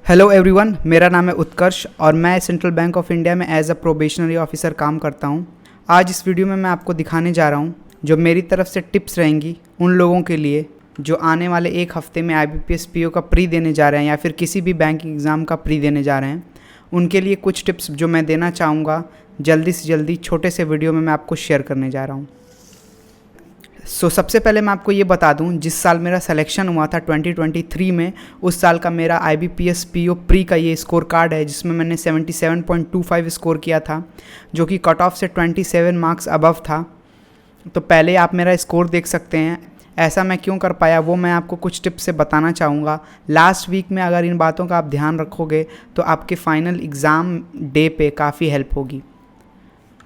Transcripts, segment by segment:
Hello everyone, मेरा नाम है उत्कर्ष और मैं सेंट्रल बैंक ऑफ इंडिया में एज अ प्रोबेशनरी ऑफिसर काम करता हूं। आज इस वीडियो में मैं आपको दिखाने जा रहा हूं जो मेरी तरफ से टिप्स रहेंगी उन लोगों के लिए जो आने वाले एक हफ्ते में IBPS PO का प्री देने जा रहे हैं या फिर किसी भी बैंकिंग एग्ज़ाम का प्री देने जा रहे हैं। उनके लिए कुछ टिप्स जो मैं देना चाहूँगा जल्दी से जल्दी छोटे से वीडियो में मैं आपको शेयर करने जा रहा हूँ। सबसे पहले मैं आपको ये बता दूं, जिस साल मेरा सिलेक्शन हुआ था 2023 में, उस साल का मेरा IBPS PO प्री का ये स्कोर कार्ड है जिसमें मैंने 77.25 स्कोर किया था, जो कि कट ऑफ से 27 मार्क्स अबव था। तो पहले आप मेरा स्कोर देख सकते हैं। ऐसा मैं क्यों कर पाया वो मैं आपको कुछ टिप्स से बताना चाहूँगा। लास्ट वीक में अगर इन बातों का आप ध्यान रखोगे तो आपके फाइनल एग्ज़ाम डे पे काफ़ी हेल्प होगी।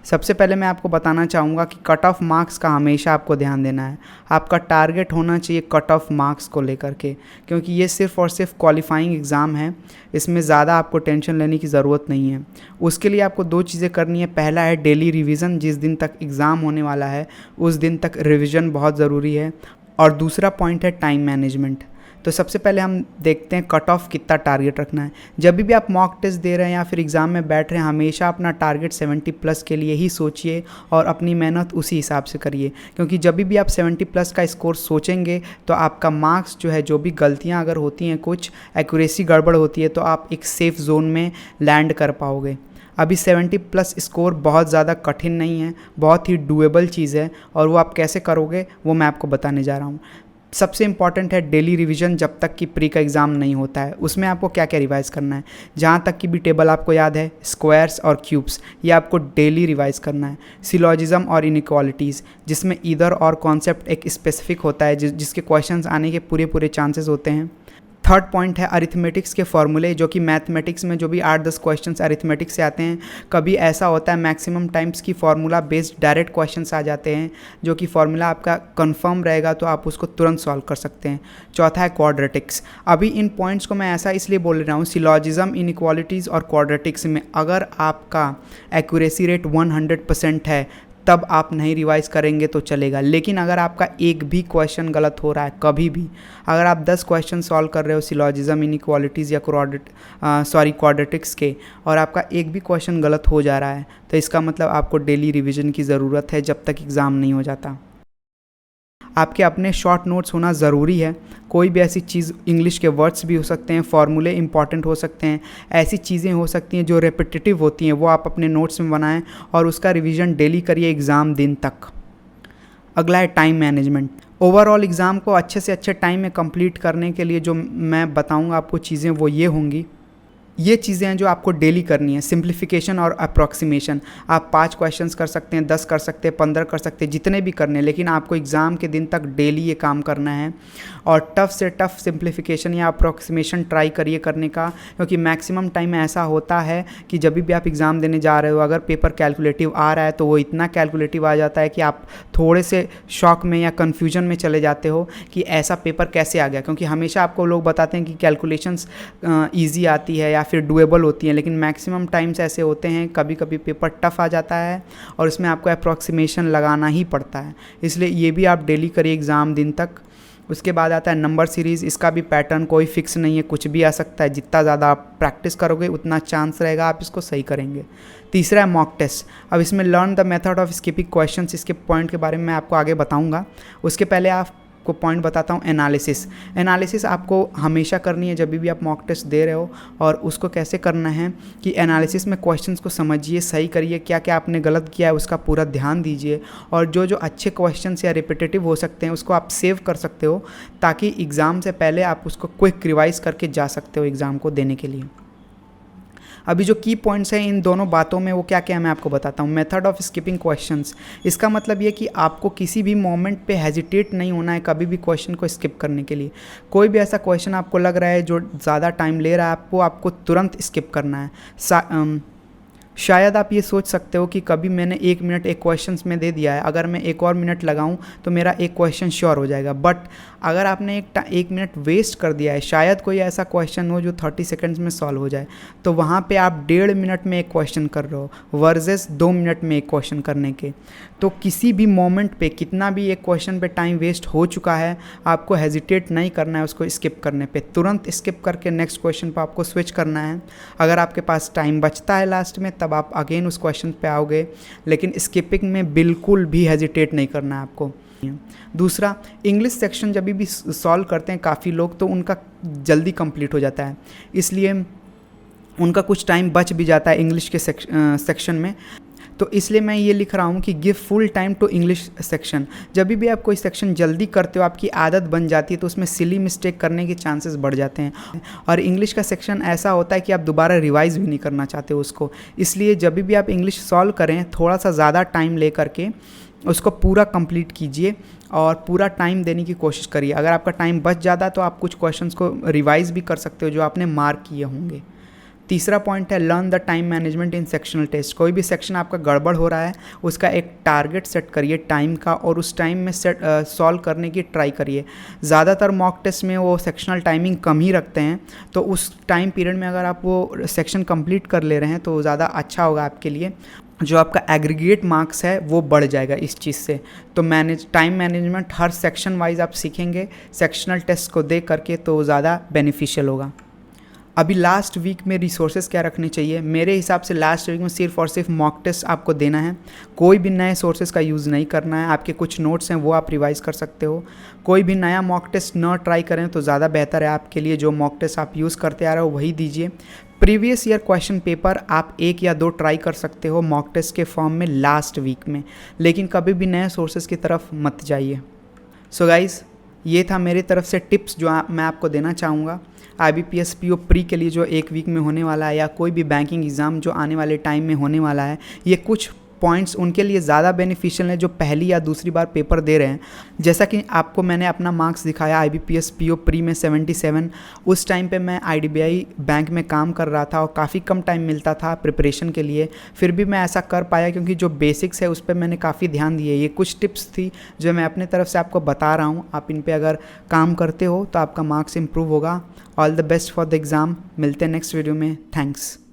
सबसे पहले मैं आपको बताना चाहूँगा कि कट ऑफ मार्क्स का हमेशा आपको ध्यान देना है। आपका टारगेट होना चाहिए कट ऑफ मार्क्स को लेकर के, क्योंकि ये सिर्फ़ और सिर्फ क्वालिफाइंग एग्ज़ाम है। इसमें ज़्यादा आपको टेंशन लेने की ज़रूरत नहीं है। उसके लिए आपको दो चीज़ें करनी है। पहला है डेली रिवीजन, जिस दिन तक एग्ज़ाम होने वाला है उस दिन तक रिवीजन बहुत ज़रूरी है। और दूसरा पॉइंट है टाइम मैनेजमेंट। तो सबसे पहले हम देखते हैं कट ऑफ कितना टारगेट रखना है। जब भी आप मॉक टेस्ट दे रहे हैं या फिर एग्ज़ाम में बैठ रहे हैं, हमेशा अपना टारगेट 70+ के लिए ही सोचिए और अपनी मेहनत उसी हिसाब से करिए, क्योंकि जब भी आप 70+ का स्कोर सोचेंगे तो आपका मार्क्स जो है, जो भी गलतियां अगर होती हैं, कुछ एक्यूरेसी गड़बड़ होती है, तो आप एक सेफ़ जोन में लैंड कर पाओगे। अभी 70+ स्कोर बहुत ज़्यादा कठिन नहीं है, बहुत ही डूएबल चीज़ है, और वो आप कैसे करोगे वो मैं आपको बताने जा रहा हूँ। सबसे इंपॉर्टेंट है डेली रिवीजन। जब तक कि प्री का एग्ज़ाम नहीं होता है उसमें आपको क्या क्या रिवाइज़ करना है। जहाँ तक कि भी टेबल आपको याद है, स्क्वायर्स और क्यूब्स, ये आपको डेली रिवाइज़ करना है। सिलॉजिज्म और इनइक्वालिटीज़, जिसमें ईदर और कॉन्सेप्ट एक स्पेसिफिक होता है जिसके क्वेश्चंस आने के पूरे चांसेस होते हैं। थर्ड पॉइंट है अरिथमेटिक्स के फॉर्मूले, जो कि मैथमेटिक्स में जो भी 8-10 क्वेश्चंस अरिथमेटिक्स से आते हैं, कभी ऐसा होता है मैक्सिमम टाइम्स की फार्मूला बेस्ड डायरेक्ट क्वेश्चंस आ जाते हैं, जो कि फार्मूला आपका कंफर्म रहेगा तो आप उसको तुरंत सॉल्व कर सकते हैं। चौथा है क्वाड्रेटिक्स। अभी इन पॉइंट्स को मैं ऐसा इसलिए बोल रहा हूँ, सिलॉजिज्म, इनइक्वालिटीज़ और क्वाड्रेटिक्स में अगर आपका एक्यूरेसी रेट 100% है तब आप नहीं रिवाइज़ करेंगे तो चलेगा। लेकिन अगर आपका एक भी क्वेश्चन गलत हो रहा है, कभी भी अगर आप 10 क्वेश्चन सॉल्व कर रहे हो सिलॉजिज्म, इनइक्वालिटीज़ या क्वाड्रेटिक्स के, और आपका एक भी क्वेश्चन गलत हो जा रहा है, तो इसका मतलब आपको डेली रिवीजन की ज़रूरत है जब तक एग्ज़ाम नहीं हो जाता। आपके अपने शॉर्ट नोट्स होना ज़रूरी है। कोई भी ऐसी चीज़, इंग्लिश के वर्ड्स भी हो सकते हैं, फॉर्मूले इंपॉर्टेंट हो सकते हैं, ऐसी चीज़ें हो सकती हैं जो रेपिटेटिव होती हैं, वो आप अपने नोट्स में बनाएं और उसका रिवीजन डेली करिए एग्ज़ाम दिन तक। अगला है टाइम मैनेजमेंट। ओवरऑल एग्ज़ाम को अच्छे से अच्छे टाइम में कंप्लीट करने के लिए जो मैं बताऊंगा आपको चीज़ें, वो ये होंगी। ये चीज़ें हैं जो आपको डेली करनी है। सिंप्लीफिकेशन और अप्रॉक्सीमेशन। आप 5 क्वेश्चंस कर सकते हैं, 10 कर सकते हैं, 15 कर सकते हैं, जितने भी करने, लेकिन आपको एग्ज़ाम के दिन तक डेली ये काम करना है। और टफ़ से टफ़ सिंप्लीफिकेशन या अप्रॉक्सीमेशन ट्राई करिए करने का, क्योंकि मैक्सिमम टाइम ऐसा होता है कि जब भी आप एग्ज़ाम देने जा रहे हो, अगर पेपर कैलकुलेटिव आ रहा है तो वो इतना कैलकुलेटिव आ जाता है कि आप थोड़े से शॉक में या कन्फ्यूजन में चले जाते हो कि ऐसा पेपर कैसे आ गया। क्योंकि हमेशा आपको लोग बताते हैं कि कैलकुलेशंस ईजी आती है या फिर डुएबल होती हैं, लेकिन मैक्सिमम टाइम्स ऐसे होते हैं कभी कभी पेपर टफ़ आ जाता है और इसमें आपको अप्रॉक्सीमेशन लगाना ही पड़ता है। इसलिए ये भी आप डेली करिए एग्ज़ाम दिन तक। उसके बाद आता है नंबर सीरीज़। इसका भी पैटर्न कोई फिक्स नहीं है, कुछ भी आ सकता है। जितना ज़्यादा आप प्रैक्टिस करोगे उतना चांस रहेगा आप इसको सही करेंगे। तीसरा है मॉक टेस्ट। अब इसमें learn the method of skipping questions, इसके पॉइंट के बारे में मैं आपको आगे बताऊँगा। उसके पहले आपको पॉइंट बताता हूँ एनालिसिस आपको हमेशा करनी है जब भी आप मॉक टेस्ट दे रहे हो। और उसको कैसे करना है कि एनालिसिस में क्वेश्चंस को समझिए, सही करिए, क्या क्या आपने गलत किया है उसका पूरा ध्यान दीजिए, और जो जो अच्छे क्वेश्चंस या रिपीटेटिव हो सकते हैं उसको आप सेव कर सकते हो, ताकि एग्ज़ाम से पहले आप उसको क्विक रिवाइज करके जा सकते हो एग्ज़ाम को देने के लिए। अभी जो की पॉइंट्स हैं इन दोनों बातों में, वो क्या क्या है मैं आपको बताता हूँ। मेथड ऑफ स्किपिंग क्वेश्चंस, इसका मतलब ये कि आपको किसी भी मोमेंट पे हेजिटेट नहीं होना है कभी भी क्वेश्चन को स्किप करने के लिए। कोई भी ऐसा क्वेश्चन आपको लग रहा है जो ज़्यादा टाइम ले रहा है, आपको तुरंत स्किप करना है। शायद आप ये सोच सकते हो कि कभी मैंने 1 मिनट एक क्वेश्चन में दे दिया है, अगर मैं एक और मिनट लगाऊं तो मेरा एक क्वेश्चन श्योर हो जाएगा। बट अगर आपने एक मिनट वेस्ट कर दिया है, शायद कोई ऐसा क्वेश्चन हो जो 30 सेकंड्स में सॉल्व हो जाए, तो वहाँ पे आप 1.5 मिनट में एक क्वेश्चन कर रहे हो वर्सेस 2 मिनट में एक क्वेश्चन करने के। तो किसी भी मोमेंट पे कितना भी एक क्वेश्चन पे टाइम वेस्ट हो चुका है, आपको हेजिटेट नहीं करना है उसको स्किप करने पे, तुरंत स्किप करके नेक्स्ट क्वेश्चन पे आपको स्विच करना है। अगर आपके पास टाइम बचता है लास्ट में, तब आप अगेन उस क्वेश्चन पे आओगे, लेकिन स्किपिंग में बिल्कुल भी हेजिटेट नहीं करना है आपको। दूसरा, इंग्लिश सेक्शन जब भी सॉल्व करते हैं काफ़ी लोग, तो उनका जल्दी कंप्लीट हो जाता है, इसलिए उनका कुछ टाइम बच भी जाता है इंग्लिश के सेक्शन में। तो इसलिए मैं ये लिख रहा हूँ कि give full time to English section. जब भी आप कोई सेक्शन जल्दी करते हो, आपकी आदत बन जाती है, तो उसमें सिली मिस्टेक करने के चांसेस बढ़ जाते हैं। और इंग्लिश का सेक्शन ऐसा होता है कि आप दोबारा रिवाइज भी नहीं करना चाहते उसको, इसलिए जब भी आप इंग्लिश सॉल्व करें, थोड़ा सा ज़्यादा टाइम ले करके उसको पूरा कंप्लीट कीजिए और पूरा टाइम देने की कोशिश करिए। अगर आपका टाइम बच जाता तो आप कुछ क्वेश्चंस को रिवाइज भी कर सकते हो जो आपने मार्क किए होंगे। तीसरा पॉइंट है learn the time management in sectional test. कोई भी सेक्शन आपका गड़बड़ हो रहा है, उसका एक टारगेट सेट करिए टाइम का, और उस टाइम में सॉल्व करने की ट्राई करिए। ज़्यादातर मॉक टेस्ट में वो सेक्शनल टाइमिंग कम ही रखते हैं, तो उस टाइम पीरियड में अगर आप वो सेक्शन कंप्लीट कर ले रहे हैं तो ज़्यादा अच्छा होगा आपके लिए। जो आपका एग्रीगेट मार्क्स है वो बढ़ जाएगा इस चीज़ से। तो टाइम मैनेजमेंट हर सेक्शन वाइज आप सीखेंगे सेक्शनल टेस्ट को दे करके, तो ज़्यादा बेनिफिशियल होगा। अभी लास्ट वीक में रिसोर्सेज क्या रखने चाहिए? मेरे हिसाब से लास्ट वीक में सिर्फ और सिर्फ मॉक टेस्ट आपको देना है, कोई भी नए सोर्सेज का यूज़ नहीं करना है। आपके कुछ नोट्स हैं वो आप रिवाइज़ कर सकते हो, कोई भी नया मॉक टेस्ट न ट्राई करें तो ज़्यादा बेहतर है आपके लिए। जो मॉक टेस्ट आप यूज़ करते आ रहे हो वही दीजिए। प्रीवियस ईयर क्वेश्चन पेपर आप 1 या 2 ट्राई कर सकते हो मॉक टेस्ट के फॉर्म में लास्ट वीक में, लेकिन कभी भी नए सोर्सेज की तरफ मत जाइए। सो गाइज़, ये था मेरी तरफ से टिप्स जो मैं आपको देना चाहूँगा IBPS PO प्री के लिए, जो 1 वीक में होने वाला है, या कोई भी बैंकिंग एग्ज़ाम जो आने वाले टाइम में होने वाला है। ये कुछ पॉइंट्स उनके लिए ज़्यादा बेनिफिशियल हैं जो पहली या दूसरी बार पेपर दे रहे हैं। जैसा कि आपको मैंने अपना मार्क्स दिखाया IBPS PO प्री में 77, उस टाइम पे मैं IDBI बैंक में काम कर रहा था और काफ़ी कम टाइम मिलता था प्रिपरेशन के लिए, फिर भी मैं ऐसा कर पाया क्योंकि जो बेसिक्स है उस पर मैंने काफ़ी ध्यान दिए। ये कुछ टिप्स थी जो मैं अपने तरफ से आपको बता रहा हूँ, आप इन पर अगर काम करते हो तो आपका मार्क्स इम्प्रूव होगा। All the best for the exam. मिलते हैं नेक्स्ट वीडियो में। थैंक्स।